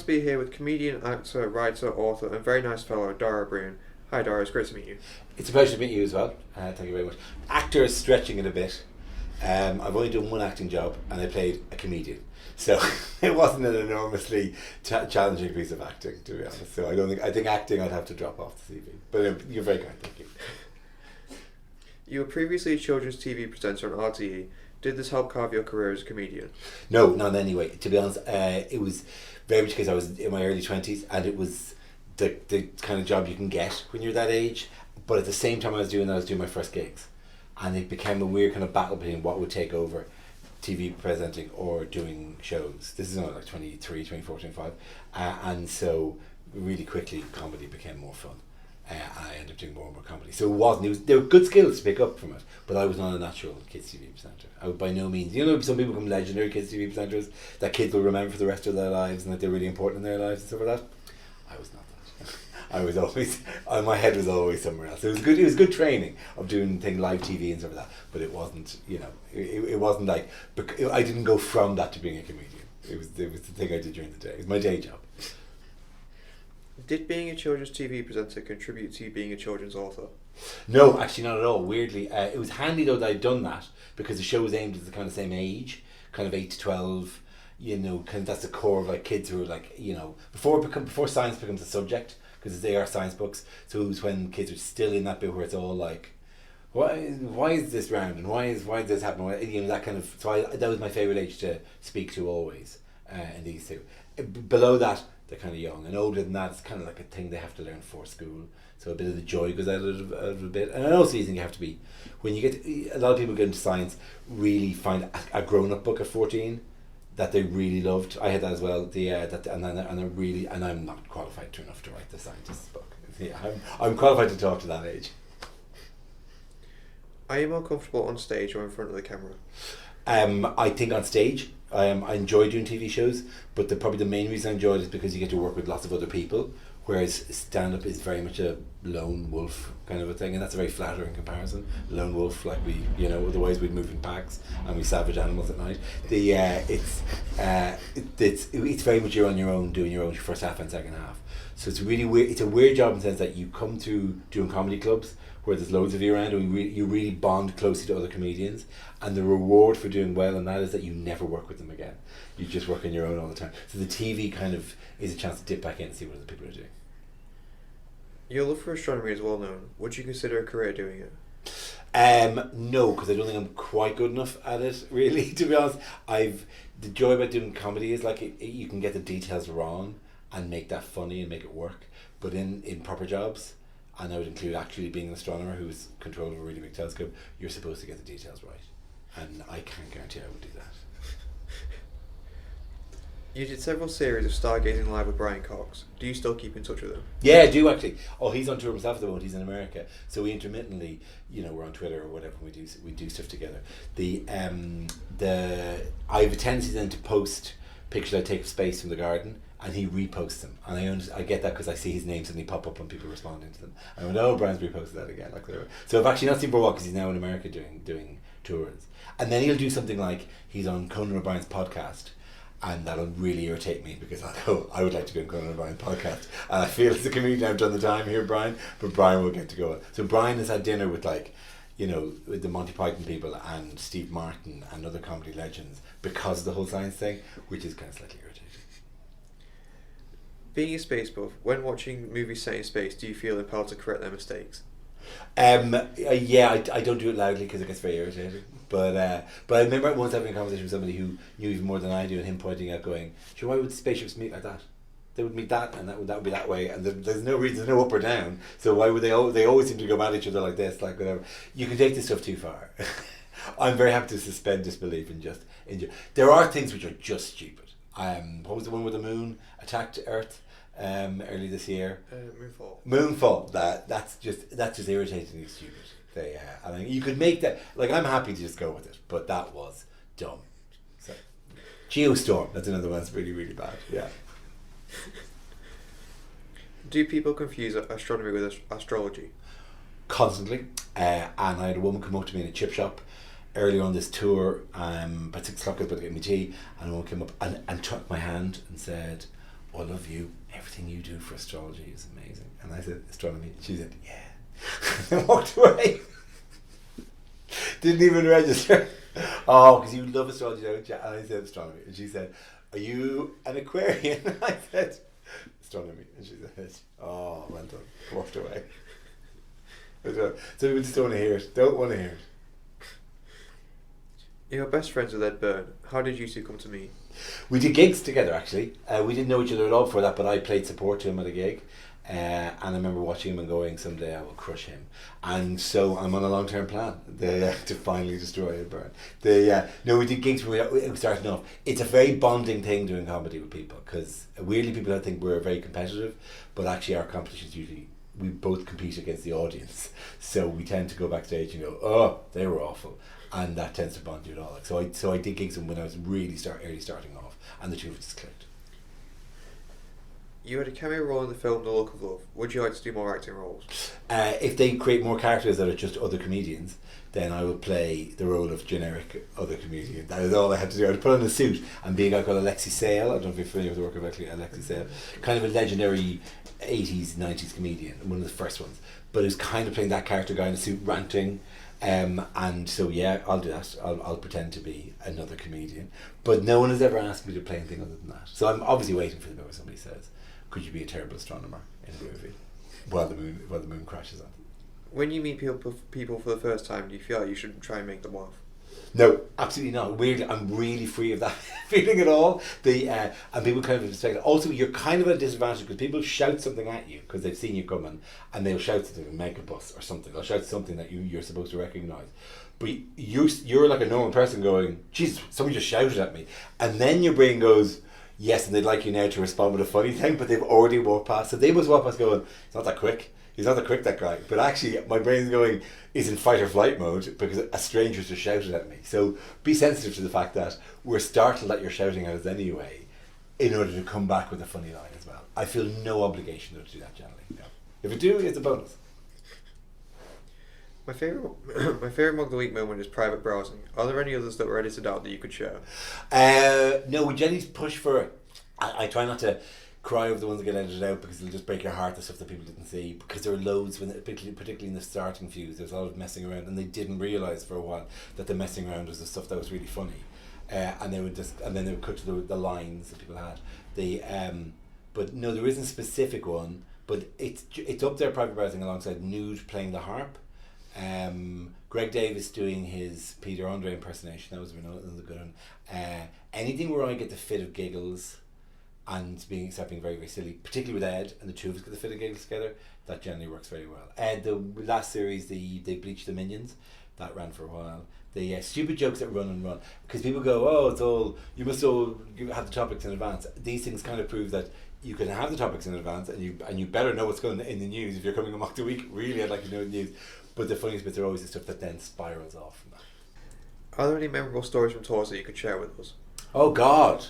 to be here with comedian, actor, writer, author, and very nice fellow Dara O'Briain. Hi Dara, it's great to meet you. It's a pleasure to meet you as well. Thank you very much. Actor is stretching it a bit. I've only done one acting job and I played a comedian. So it wasn't an enormously challenging piece of acting, to be honest. So I think acting I'd have to drop off the CV. But you're very kind, thank you. You were previously a children's TV presenter on RTE. Did this help carve your career as a comedian? No, not in any way. To be honest, it was very much because I was in my early 20s and it was the kind of job you can get when you're that age. But at the same time I was doing my first gigs. And it became a weird kind of battle between what would take over TV presenting or doing shows. This is only like 23, 24, 25. And so really quickly comedy became more fun. I ended up doing more and more comedy. So there were good skills to pick up from it, but I was not a natural kids TV presenter. I would by no means, some people become legendary kids TV presenters that kids will remember for the rest of their lives and that they're really important in their lives and stuff like that. I was not that. I was always, my head was always somewhere else. It was good training of doing things live TV and stuff like that, but it wasn't, it wasn't like, I didn't go from that to being a comedian. It was the thing I did during the day. It was my day job. Did being a children's TV presenter contribute to you being a children's author? No, actually not at all. Weirdly, it was handy though that I'd done that because the show was aimed at the kind of same age, kind of 8 to 12. Kind of that's the core of like kids who are like before science becomes a subject because they are science books. So it was when kids are still in that bit where it's all like, why is this round and why did this happen? That kind of. So that was my favorite age to speak to always. In these two, below that. They're kind of young, and older than that, it's kind of like a thing they have to learn for school. So a bit of the joy goes out of it a bit. And I also think you have to be, when you get, a lot of people get into science, really find a grown-up book at 14 that they really loved. I had that as well. And I'm not qualified enough to write the scientist's book. Yeah, I'm qualified to talk to that age. Are you more comfortable on stage or in front of the camera? I think on stage. I enjoy doing TV shows, but probably the main reason I enjoy it is because you get to work with lots of other people, whereas stand-up is very much a lone wolf kind of a thing, and that's a very flattering comparison. Lone wolf, like otherwise we'd move in packs and we savage animals at night. It's very much you're on your own, doing your own first half and second half. So it's really weird. It's a weird job in the sense that you come to doing comedy clubs where there's loads of you around and you really bond closely to other comedians, and the reward for doing well in that is that you never work with them again. You just work on your own all the time. So the TV kind of is a chance to dip back in and see what other people are doing. Your love for astronomy is well known. Would you consider a career doing it? No, because I don't think I'm quite good enough at it, really, to be honest. The joy about doing comedy is like you can get the details wrong and make that funny and make it work, but in proper jobs, and I would include actually being an astronomer who's control of a really big telescope, you're supposed to get the details right. And I can't guarantee I would do that. You did several series of stargazing live with Brian Cox. Do you still keep in touch with him? Yeah, I do actually. Oh, he's on tour himself at the moment. He's in America, so we intermittently, we're on Twitter or whatever. We do stuff together. I have a tendency then to post pictures I take of space from the garden, and he reposts them, and I get that because I see his name suddenly pop up when people responding to them. I went, oh, Brian's reposted that again. So I've actually not seen for a while because he's now in America doing tours, and then he'll do something like he's on Conan O'Brien's podcast, and that'll really irritate me because I'll go, I would like to be on Conan O'Brien's podcast, and I feel as a comedian I've done the time here, Brian, but Brian will get to go. So Brian has had dinner with with the Monty Python people and Steve Martin and other comedy legends because of the whole science thing, which is kind of slightly irritating. Being a space buff, when watching movies set in space, do you feel impelled to correct their mistakes? Yeah, I don't do it loudly because it gets very irritating. But I remember once having a conversation with somebody who knew even more than I do, and him pointing out, going, "Sure, why would spaceships meet like that? They would meet that, and that would be that way, and there's no reason, there's no up or down. So why would they always seem to go at each other like this, like whatever? You can take this stuff too far." I'm very happy to suspend disbelief and just enjoy. There are things which are just stupid. What was the one where the moon attacked Earth? Early this year. Moonfall. That's just irritatingly stupid. I mean, you could make that, like, I'm happy to just go with it, but that was dumb. So, Geostorm. That's another one that's really, really bad. Yeah. Do people confuse astronomy with astrology? Constantly. And I had a woman come up to me in a chip shop earlier on this tour, about 6 o'clock I was about to get me tea, and a woman came up and took my hand and said, I love you. Everything you do for astrology is amazing. And I said, astronomy. And she said, yeah. And walked away. Didn't even register. Oh, because you love astrology, don't you? And I said, astronomy. And she said, are you an Aquarian? And I said, astronomy. And she said, oh, well done. Walked away. So people just don't want to hear it. Don't want to hear it. You're best friends with Ed Byrne. How did you two come to meet? We did gigs together, actually. We didn't know each other at all before that, but I played support to him at a gig. And I remember watching him and going, someday I will crush him. And so I'm on a long-term plan to finally destroy Ed Byrne. No, we did gigs when we were starting off. It's a very bonding thing doing comedy with people, because weirdly people don't think we're very competitive, but actually our competitions usually, we both compete against the audience. So we tend to go backstage and go, oh, they were awful. And that tends to bond you at all. So I did gigs when I was really early starting off, and the two of us just clicked. You had a cameo role in the film The Look of Love. Would you like to do more acting roles? If they create more characters that are just other comedians, then I would play the role of generic other comedian. That is all I had to do. I would put on a suit and be a guy called Alexi Sale. I don't know if you're familiar with the work of Alexi Sale. Kind of a legendary 80s, 90s comedian, one of the first ones. But it was kind of playing that character guy in a suit ranting. And so yeah, I'll do that. I'll pretend to be another comedian. But no one has ever asked me to play anything other than that. So I'm obviously waiting for the bit where somebody says, could you be a terrible astronomer in a movie while the moon crashes on? When you meet people for the first time, do you feel like you should try and make them laugh? No, absolutely not. Weirdly, I'm really free of that feeling at all. And people kind of expect it. Also, you're kind of at a disadvantage because people shout something at you because they've seen you coming, and they'll shout something, make a bus or something. They'll shout something that you're supposed to recognise. But you're like a normal person going, Jesus, somebody just shouted at me. And then your brain goes, yes, and they'd like you now to respond with a funny thing, but they've already walked past. So they must walk past going, it's not that quick. He's not that quick, that guy. But actually, my brain's going, is in fight or flight mode because a stranger just shouted at me. So be sensitive to the fact that we're startled that you're shouting at us anyway in order to come back with a funny line as well. I feel no obligation to do that generally. No. If I do, it's a bonus. My favourite Mug of the Week moment is private browsing. Are there any others that were edited out that you could share? No, we generally push for... I try not to cry over the ones that get edited out because it'll just break your heart, the stuff that people didn't see, because there are loads, particularly in the starting fews, there's a lot of messing around, and they didn't realise for a while that the messing around was the stuff that was really funny. And then they would cut to the lines that people had. But no, there isn't a specific one, but it's up there, private browsing, alongside Nude playing the harp. Greg Davis doing his Peter Andre impersonation, that was another good one. Anything where I get the fit of giggles and being very, very silly, particularly with Ed, and the two of us get the fit of giggles together, that generally works very well. The last series, they bleached the Minions, that ran for a while. The stupid jokes that run and run, because people go, oh, it's all, you must all have the topics in advance. These things kind of prove that you can have the topics in advance, and you better know what's going in the news if you're coming a mock the week. Really, I'd like to know the news. But the funniest bits are always the stuff that then spirals off from that. Are there any memorable stories from tours that you could share with us? Oh God!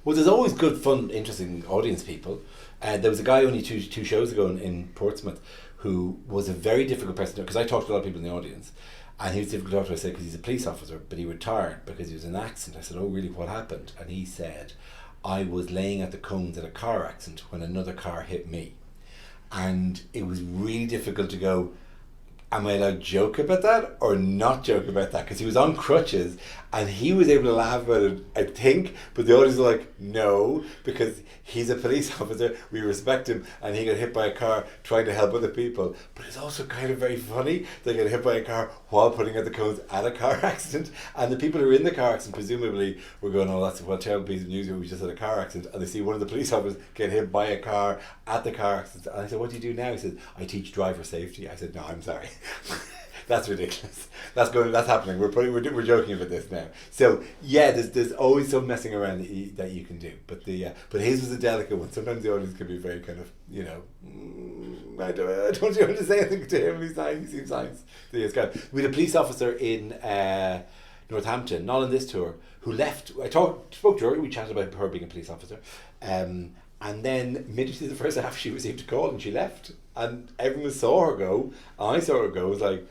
Well, there's always good, fun, interesting audience people. There was a guy only two shows ago in Portsmouth who was a very difficult person, because I talked to a lot of people in the audience, and he was difficult to talk to. I said, because he's a police officer, but he retired because he was in an accident. I said, oh really, what happened? And he said, I was laying at the cones in a car accident when another car hit me. And it was really difficult to go, am I allowed to joke about that or not joke about that? Because he was on crutches and he was able to laugh about it, I think, but the audience were like, no, because he's a police officer, we respect him, and he got hit by a car trying to help other people. But it's also kind of very funny they get hit by a car while putting out the cones at a car accident, and the people who are in the car accident presumably were going, oh, that's a terrible piece of news, we just had a car accident, and they see one of the police officers get hit by a car at the car accident. And I said, what do you do now? He said, I teach driver safety. I said, no, I'm sorry. That's ridiculous. That's happening. We're joking about this now. So yeah, there's always some messing around that you can do. But his was a delicate one. Sometimes the audience can be very kind of, I don't want to say anything to him. He seems nice. We had a police officer in Northampton, not on this tour, who left. Spoke to her. We chatted about her being a police officer. And then midway through the first half, she received a call and she left. And everyone saw her go. I saw her go. It was like,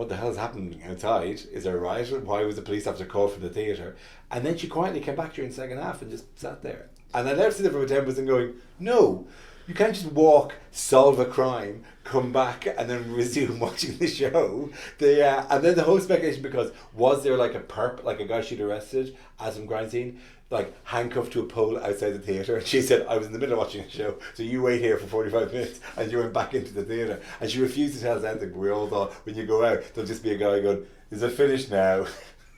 what the hell is happening outside? Is there a riot? Why was the police officer called from the theatre? And then she quietly came back during the second half and just sat there. And I left sitting there for 10 minutes and going, no, you can't just walk, solve a crime, come back and then resume watching the show. And then the whole speculation, because was there like a perp, like a guy she'd arrested as from crime scene, like handcuffed to a pole outside the theatre? And she said, I was in the middle of watching a show, so you wait here for 45 minutes and you went back into the theatre. And she refused to tell us anything, but we all thought when you go out, there'll just be a guy going, is it finished now?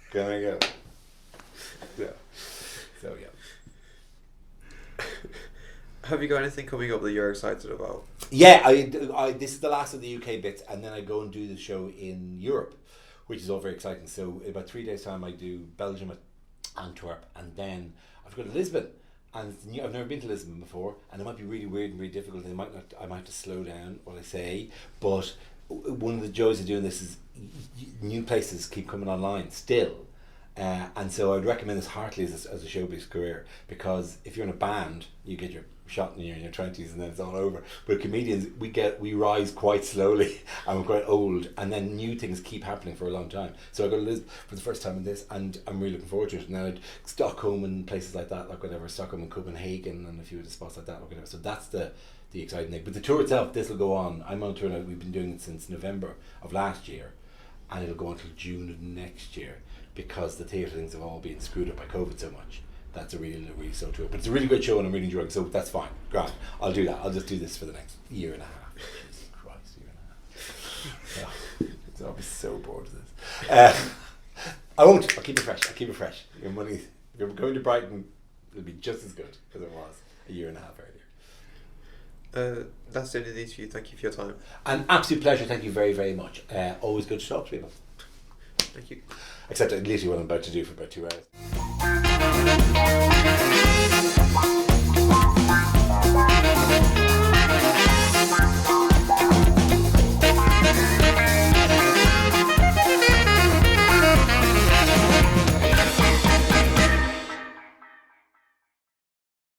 Can I go? So yeah. Have you got anything coming up that you're excited about? Yeah, I this is the last of the UK bits, and then I go and do the show in Europe, which is all very exciting. So in about 3 days' time, I do Belgium at Antwerp, and then I've got to Lisbon. And I've never been to Lisbon before, and it might be really weird and really difficult. I might have to slow down what I say, but one of the joys of doing this is new places keep coming online still. And so I'd recommend this heartily as a showbiz career, because if you're in a band, you get your shot in your 20s and then it's all over. But comedians, we rise quite slowly and we're quite old, and then new things keep happening for a long time. So I go to Lisbon for the first time in this, and I'm really looking forward to it. Now Stockholm and places like that, like whatever, Stockholm and Copenhagen and a few of the spots like that, or whatever. So that's the exciting thing. But the tour itself, this will go on. I'm on tour now. We've been doing it since November of last year, and it'll go until June of next year, because the theatre things have all been screwed up by COVID so much. That's a really slow tour. But it's a really good show and I'm really enjoying it, so that's fine. Grand. I'll do that. I'll just do this for the next year and a half. Jesus Christ, year and a half. So I'll be so bored of this. I won't. I'll keep it fresh. Your money, if you're going to Brighton, it'll be just as good as it was a year and a half earlier. That's the end of the interview. Thank you for your time. An absolute pleasure. Thank you very, very much. Always good to talk to people. Thank you. Except literally what I'm about to do for about 2 hours.